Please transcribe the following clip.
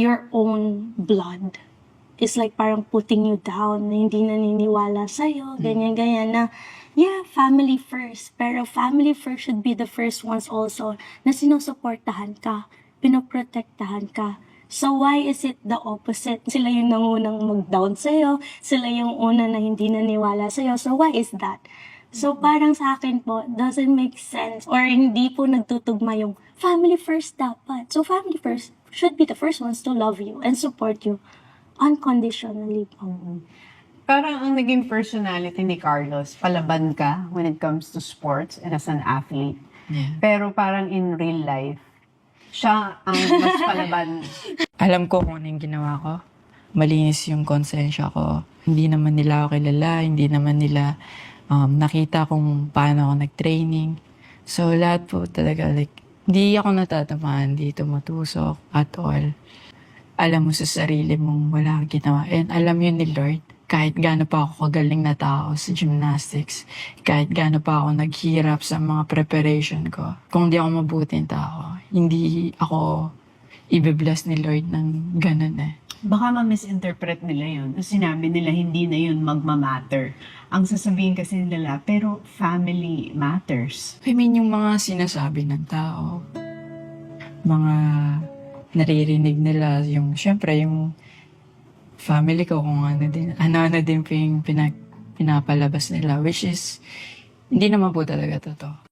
your own blood is like parang putting you down, na hindi naniniwala sa'yo, ganyan-ganyan na, yeah, family first. Pero family first should be the first ones also na sinusuportahan ka, pinoprotektahan ka. So why is it the opposite? Sila yung nangunang mag-down sa'yo, sila yung una na hindi naniwala sa'yo. So why is that? So parang sa akin po, doesn't make sense or hindi po nagtutugma yung family first dapat. So family first should be the first ones to love you and support you unconditionally po. Parang ang naging personality ni Carlos, palaban ka when it comes to sports and as an athlete. Yeah. Pero parang in real life, siya ang mas palaban. Alam ko kung ano yung ginawa ko. Malinis yung konsensya ko. Hindi naman nila ako kilala, hindi naman nila nakita kung paano ako nag-training. So lahat po talaga, like, hindi ako natatamaan, hindi tumutusok at all. Alam mo sa sarili mong wala kang ginawa. And alam yun ni Lord, kahit gaano pa ako kagaling na tao sa gymnastics, kahit gaano pa ako naghirap sa mga preparation ko, kung di ako mabuting tao, hindi ako i-bless ni Lord ng ganun eh. Baka ma-misinterpret nila yun. Sinabi nila hindi na yun magmamatter. Ang sasabihin kasi nila, pero family matters. I mean, yung mga sinasabi ng tao, mga naririnig nila, yung, syempre, yung family ko, kung ano din po yung pinapalabas nila, which is, hindi naman po talaga totoo.